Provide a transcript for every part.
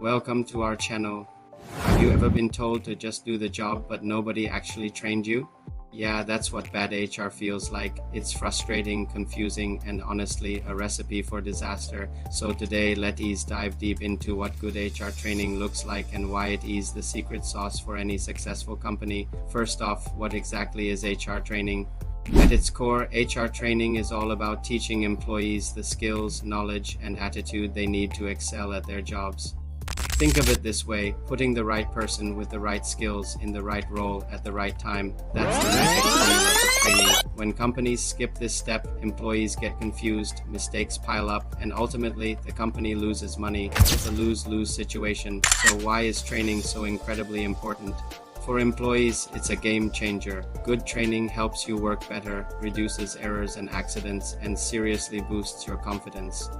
Welcome to our channel. Have you ever been told to just do the job but nobody actually trained you? Yeah, that's what bad HR feels like. It's frustrating, confusing, and honestly a recipe for disaster. So today, let's dive deep into what good HR training looks like and why it is the secret sauce for any successful company. First off, what exactly is HR training? At its core, HR training is all about teaching employees the skills, knowledge, and attitude they need to excel at their jobs. Think of it this way, putting the right person with the right skills in the right role at the right time. That's the magic formula for training. When companies skip this step, employees get confused, mistakes pile up, and ultimately the company loses money. It's a lose-lose situation. So why is training so incredibly important? For employees, it's a game changer. Good training helps you work better, reduces errors and accidents, and seriously boosts your confidence.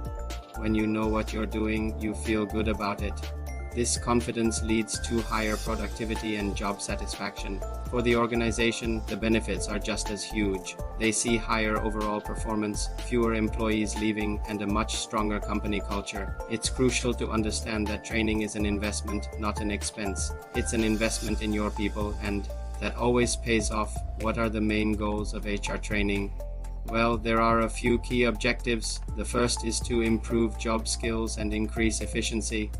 When you know what you're doing, you feel good about it. This confidence leads to higher productivity and job satisfaction. For the organization, the benefits are just as huge. They see higher overall performance, fewer employees leaving, and a much stronger company culture. It's crucial to understand that training is an investment, not an expense. It's an investment in your people, and that always pays off. What are the main goals of HR training? Well, there are a few key objectives. The first is to improve job skills and increase efficiency.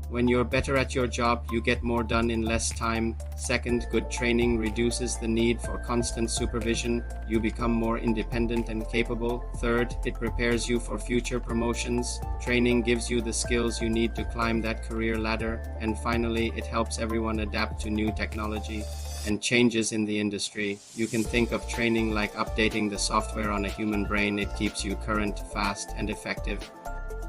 When you're better at your job, you get more done in less time. Second, good training reduces the need for constant supervision. You become more independent and capable. Third, it prepares you for future promotions. Training gives you the skills you need to climb that career ladder. And finally, it helps everyone adapt to new technology and changes in the industry. You can think of training like updating the software on a human brain. It keeps you current, fast, and effective.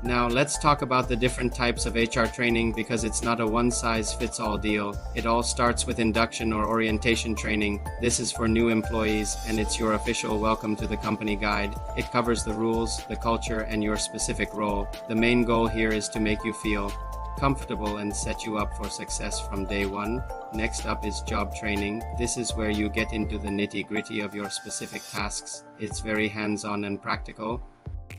Now let's talk about the different types of HR training because it's not a one-size-fits-all deal. It all starts with induction or orientation training. This is for new employees and it's your official welcome to the company guide. It covers the rules, the culture, and your specific role. The main goal here is to make you feel comfortable and set you up for success from day one. Next up is job training. This is where you get into the nitty-gritty of your specific tasks. It's very hands-on and practical.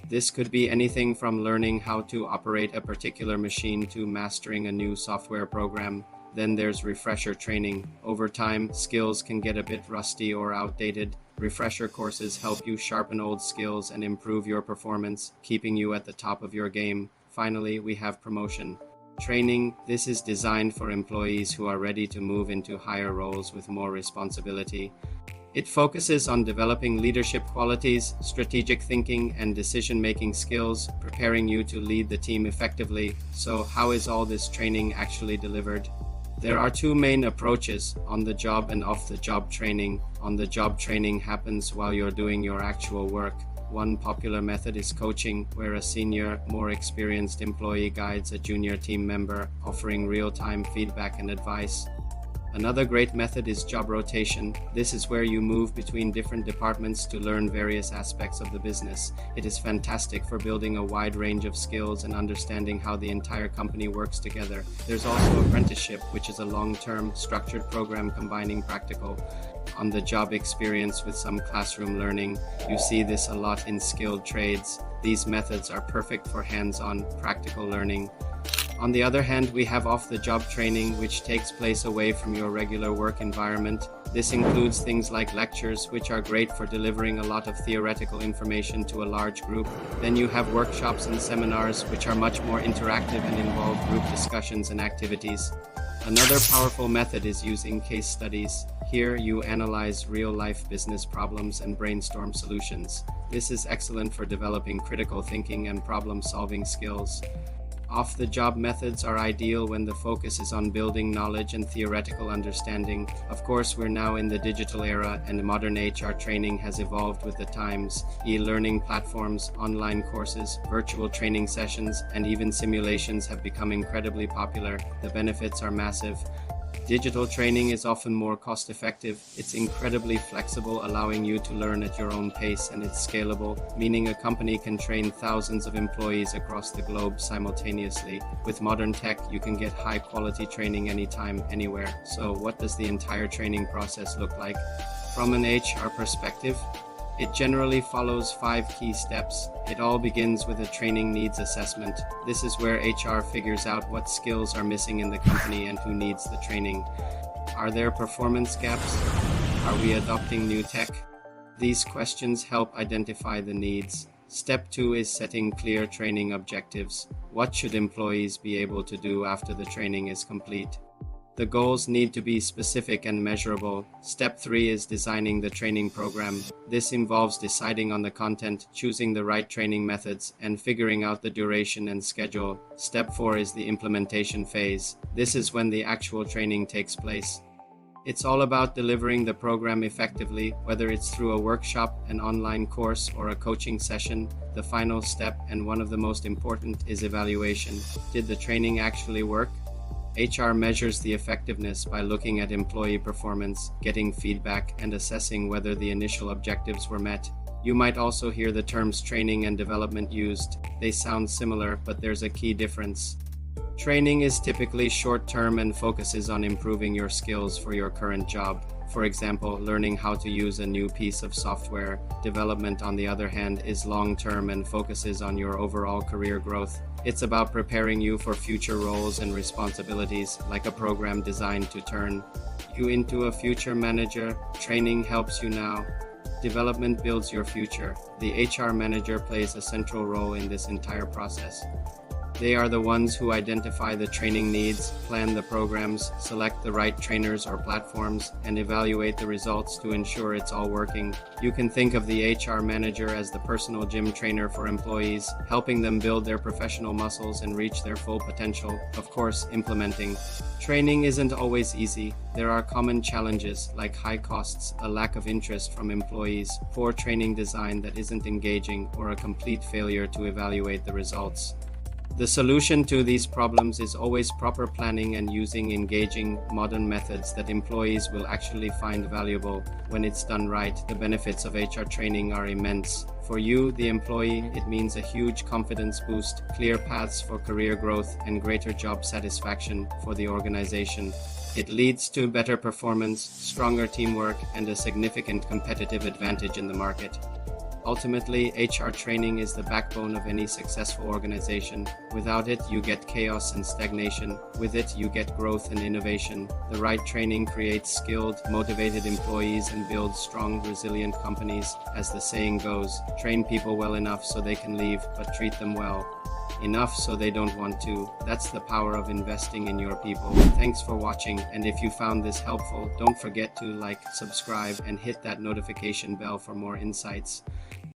This could be anything from learning how to operate a particular machine to mastering a new software program. Then there's refresher training. Over time, skills can get a bit rusty or outdated. Refresher courses help you sharpen old skills and improve your performance, keeping you at the top of your game. Finally, we have promotion training. This is designed for employees who are ready to move into higher roles with more responsibility. It focuses on developing leadership qualities, strategic thinking, and decision-making skills, preparing you to lead the team effectively. So, how is all this training actually delivered? There are two main approaches: on-the-job and off-the-job training. On-the-job training happens while you're doing your actual work. One popular method is coaching, where a senior, more experienced employee guides a junior team member, offering real-time feedback and advice. Another great method is job rotation. This is where you move between different departments to learn various aspects of the business. It is fantastic for building a wide range of skills and understanding how the entire company works together. There's also apprenticeship, which is a long-term, structured program combining practical on-the-job experience with some classroom learning. You see this a lot in skilled trades. These methods are perfect for hands-on, practical learning. On the other hand, we have off-the-job training, which takes place away from your regular work environment. This includes things like lectures, which are great for delivering a lot of theoretical information to a large group. Then you have workshops and seminars, which are much more interactive and involve group discussions and activities. Another powerful method is using case studies. Here, you analyze real-life business problems and brainstorm solutions. This is excellent for developing critical thinking and problem-solving skills. Off-the-job methods are ideal when the focus is on building knowledge and theoretical understanding. Of course, we're now in the digital era and modern HR training has evolved with the times. E-learning platforms, online courses, virtual training sessions, and even simulations have become incredibly popular. The benefits are massive. Digital training is often more cost-effective. It's incredibly flexible, allowing you to learn at your own pace, and it's scalable, meaning a company can train thousands of employees across the globe simultaneously. With modern tech, you can get high-quality training anytime, anywhere. So what does the entire training process look like? From an HR perspective, It generally follows 5 key steps. It all begins with a training needs assessment. This is where HR figures out what skills are missing in the company and who needs the training. Are there performance gaps? Are we adopting new tech? These questions help identify the needs. Step 2 is setting clear training objectives. What should employees be able to do after the training is complete? The goals need to be specific and measurable. Step 3 is designing the training program. This involves deciding on the content, choosing the right training methods, and figuring out the duration and schedule. Step 4 is the implementation phase. This is when the actual training takes place. It's all about delivering the program effectively, whether it's through a workshop, an online course, or a coaching session. The final step, and one of the most important, is evaluation. Did the training actually work? HR measures the effectiveness by looking at employee performance, getting feedback, and assessing whether the initial objectives were met. You might also hear the terms training and development used. They sound similar, but there's a key difference. Training is typically short-term and focuses on improving your skills for your current job. For example, learning how to use a new piece of software. Development, on the other hand, is long-term and focuses on your overall career growth. It's about preparing you for future roles and responsibilities, like a program designed to turn you into a future manager. Training helps you now. Development builds your future. The HR manager plays a central role in this entire process. They are the ones who identify the training needs, plan the programs, select the right trainers or platforms, and evaluate the results to ensure it's all working. You can think of the HR manager as the personal gym trainer for employees, helping them build their professional muscles and reach their full potential. Of course, implementing. Training isn't always easy. There are common challenges like high costs, a lack of interest from employees, poor training design that isn't engaging, or a complete failure to evaluate the results. The solution to these problems is always proper planning and using engaging, modern methods that employees will actually find valuable. When it's done right, the benefits of HR training are immense. For you, the employee, it means a huge confidence boost, clear paths for career growth, and greater job satisfaction for the organization. It leads to better performance, stronger teamwork, and a significant competitive advantage in the market. Ultimately, HR training is the backbone of any successful organization. Without it, you get chaos and stagnation. With it, you get growth and innovation. The right training creates skilled, motivated employees and builds strong, resilient companies. As the saying goes, train people well enough so they can leave, but treat them well enough so they don't want to. That's the power of investing in your people. Thanks for watching, and if you found this helpful, don't forget to like, subscribe, and hit that notification bell for more insights.